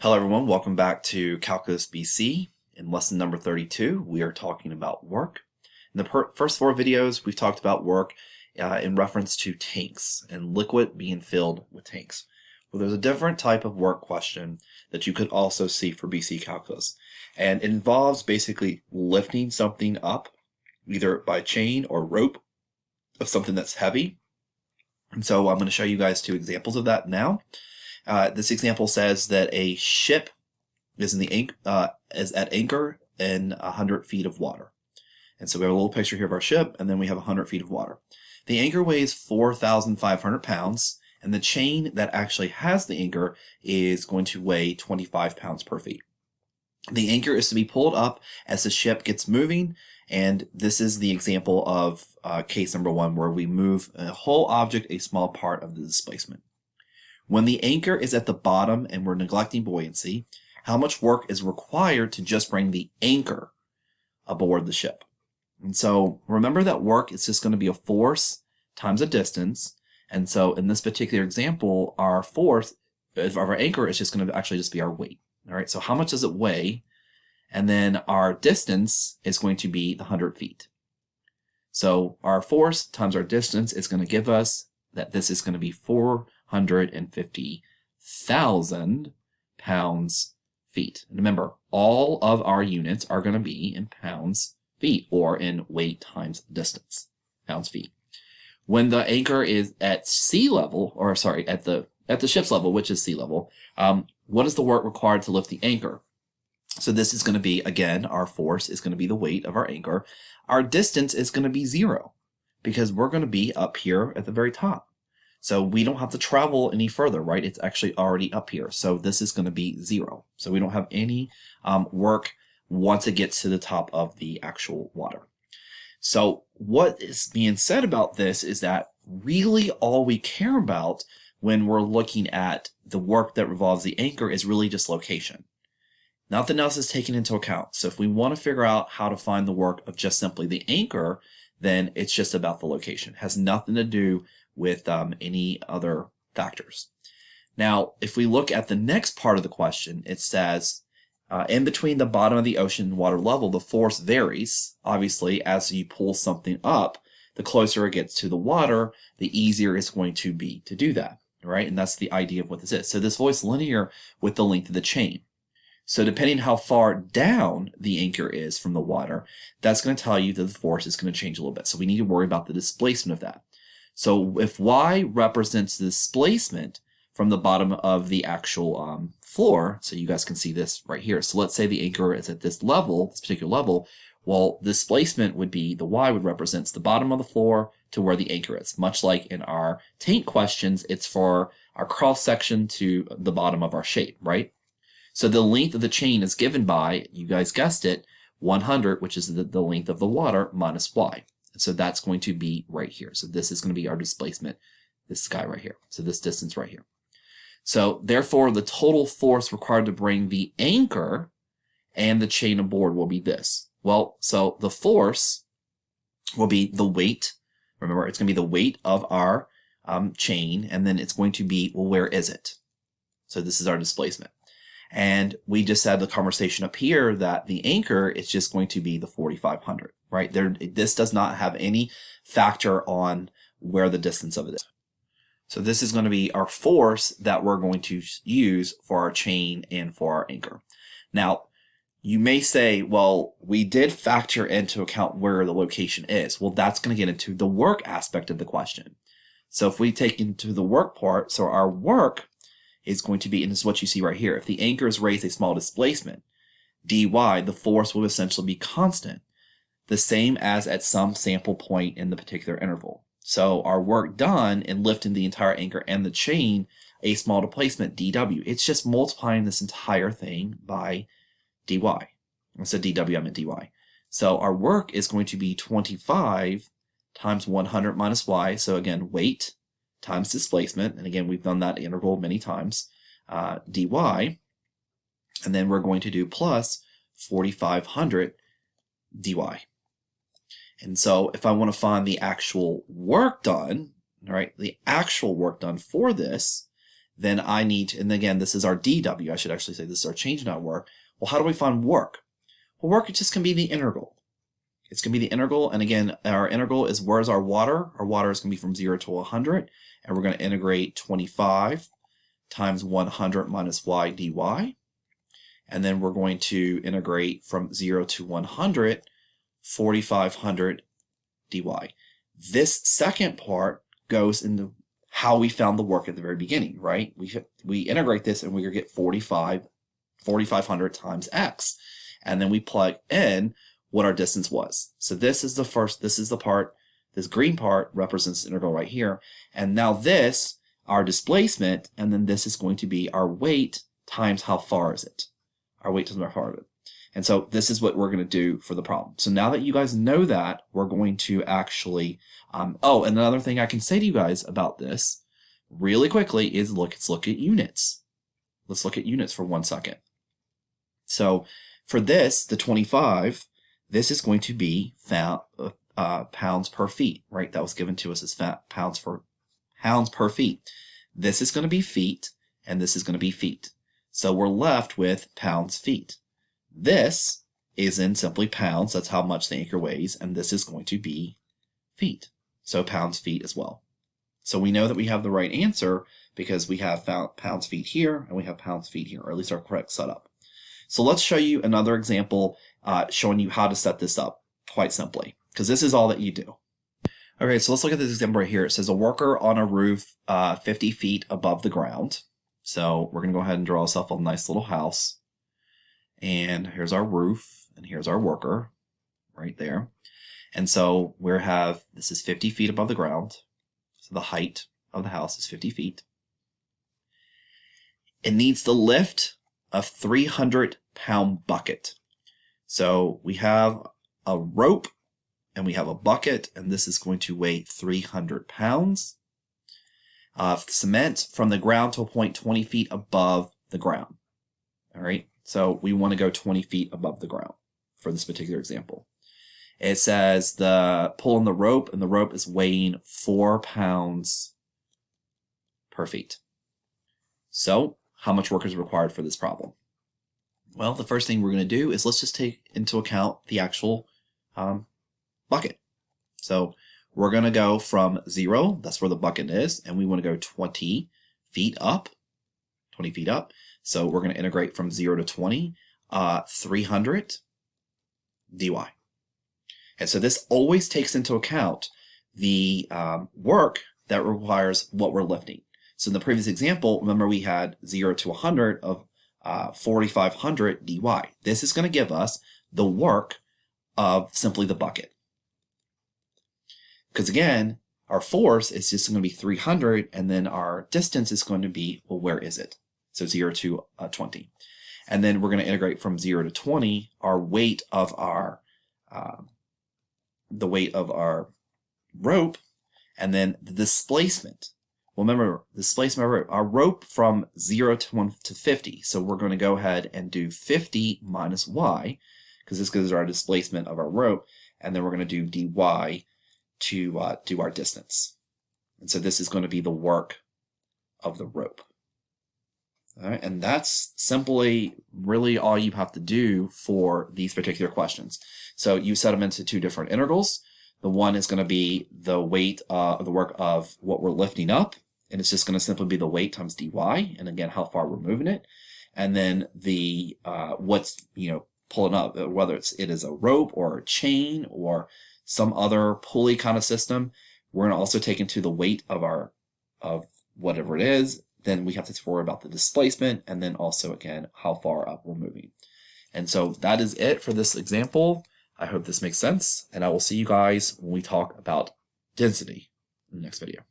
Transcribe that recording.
Hello everyone, welcome back to Calculus BC. In lesson number 32, we are talking about work. In the first four videos, we've talked about work in reference to tanks and liquid being filled with tanks. Well, there's a different type of work question that you could also see for BC Calculus. And it involves basically lifting something up, either by chain or rope, of something that's heavy. And so I'm going to show you guys two examples of that now. This example says that a ship is is at anchor in 100 feet of water. And so we have a little picture here of our ship, and then we have 100 feet of water. The anchor weighs 4,500 pounds, and the chain that actually has the anchor is going to weigh 25 pounds per feet. The anchor is to be pulled up as the ship gets moving, and this is the example of case number one, where we move a whole object a small part of the displacement. When the anchor is at the bottom and we're neglecting buoyancy, how much work is required to just bring the anchor aboard the ship? And so remember that work is just going to be a force times a distance. And so in this particular example, our force of our anchor is just going to actually just be our weight. All right, so how much does it weigh? And then our distance is going to be the 100 feet. So our force times our distance is going to give us that this is going to be 450,000 pounds feet. And remember, all of our units are going to be in pounds feet, or in weight times distance, pounds feet. When the anchor is at sea level, or sorry, at the ship's level, which is sea level, what is the work required to lift the anchor? So this is going to be, again, our force is going to be the weight of our anchor. Our distance is going to be 0, because we're going to be up here at the very top. So we don't have to travel any further, right? It's actually already up here. So this is going to be 0. So we don't have any work once it gets to the top of the actual water. So what is being said about this is that really all we care about when we're looking at the work that revolves the anchor is really just location. Nothing else is taken into account. So if we want to figure out how to find the work of just simply the anchor, then it's just about the location. It has nothing to do with any other factors. Now, if we look at the next part of the question, it says, in between the bottom of the ocean and water level, the force varies. Obviously, as you pull something up, the closer it gets to the water, the easier it's going to be to do that, right? And that's the idea of what this is. So this voice linear with the length of the chain. So depending how far down the anchor is from the water, that's going to tell you that the force is going to change a little bit. So we need to worry about the displacement of that. So if y represents the displacement from the bottom of the actual floor, so you guys can see this right here. So let's say the anchor is at this level, this particular level. Well, displacement would be, the y would represent the bottom of the floor to where the anchor is. Much like in our tank questions, it's for our cross section to the bottom of our shape, right? So the length of the chain is given by, you guys guessed it, 100, which is the length of the water, minus y. So that's going to be right here. So this is going to be our displacement, this guy right here. So this distance right here. So therefore, the total force required to bring the anchor and the chain aboard will be this. Well, so the force will be the weight. Remember, it's going to be the weight of our chain, and then it's going to be, well, where is it? So this is our displacement. And we just had the conversation up here that the anchor is just going to be the 4,500, right? This does not have any factor on where the distance of it is. So this is going to be our force that we're going to use for our chain and for our anchor. Now, you may say, well, we did factor into account where the location is. Well, that's going to get into the work aspect of the question. So if we take into the work part, so our work is going to be, and this is what you see right here, if the anchor is raised a small displacement, dy, the force will essentially be constant, the same as at some sample point in the particular interval. So our work done in lifting the entire anchor and the chain, a small displacement, dw, it's just multiplying this entire thing by dy. Instead of dw, I meant dy. So our work is going to be 25 times 100 minus y, so again, weight, times displacement, and again, we've done that interval many times, dy, and then we're going to do plus 4,500 dy. And so if I want to find the actual work done, right, the actual work done for this, then I need to, and again, this is our dW. I should actually say this is our change in our work. Well, how do we find work? Well, work just can be the integral. It's going to be the integral, and again, our integral is where's our water? Our water is going to be from 0 to 100, and we're going to integrate 25 times 100 minus y dy. And then we're going to integrate from 0 to 100, 4,500 dy. This second part goes into how we found the work at the very beginning, right? We integrate this and we get 4,500 times x. And then we plug in what our distance was. So this is the part, this green part represents the integral right here. And now this, our displacement, and then this is going to be our weight times how far is it. Our weight times how far is it. And so this is what we're going to do for the problem. So now that you guys know that, we're going to actually, oh, and another thing I can say to you guys about this really quickly is let's look at units. Let's look at units for 1 second. So for this, the 25, this is going to be pounds per feet, right? That was given to us as pounds per feet. This is going to be feet, and this is going to be feet. So we're left with pounds feet. This is in simply pounds, that's how much the anchor weighs, and this is going to be feet. So pounds feet as well. So we know that we have the right answer because we have pounds feet here, and we have pounds feet here, or at least our correct setup. So let's show you another example showing you how to set this up quite simply, because this is all that you do. Okay, so let's look at this example right here. It says a worker on a roof 50 feet above the ground. So we're going to go ahead and draw ourselves a nice little house. And here's our roof, and here's our worker right there. And so this is 50 feet above the ground. So the height of the house is 50 feet. It needs to lift a 300-pound bucket. So we have a rope and we have a bucket, and this is going to weigh 300 pounds of cement from the ground to a point 20 feet above the ground. All right, so we want to go 20 feet above the ground for this particular example. It says pulling the rope, and the rope is weighing 4 pounds per feet. So how much work is required for this problem? Well, the first thing we're going to do is let's just take into account the actual bucket. So we're going to go from 0, that's where the bucket is, and we want to go 20 feet up. 20 feet up. So we're going to integrate from 0 to 20, 300 dy. And so this always takes into account the work that requires what we're lifting. So in the previous example, remember we had 0 to 100 of 4,500 dy. This is going to give us the work of simply the bucket. Because again, our force is just going to be 300, and then our distance is going to be, well, where is it? So 0 to 20. And then we're going to integrate from 0 to 20, our weight of the weight of our rope, and then the displacement. Well, remember, the displacement of our rope from 0 to 50. So we're going to go ahead and do 50 minus y, because this gives our displacement of our rope, and then we're going to do dy to do our distance. And so this is going to be the work of the rope. All right, and that's simply really all you have to do for these particular questions. So you set them into 2 different integrals. The one is going to be the weight of the work of what we're lifting up, and it's just going to simply be the weight times dy, and again how far we're moving it. And then the what's pulling up, whether it is a rope or a chain or some other pulley kind of system. We're going to also take into the weight of whatever it is. Then we have to worry about the displacement, and then also again how far up we're moving. And so that is it for this example. I hope this makes sense, and I will see you guys when we talk about density in the next video.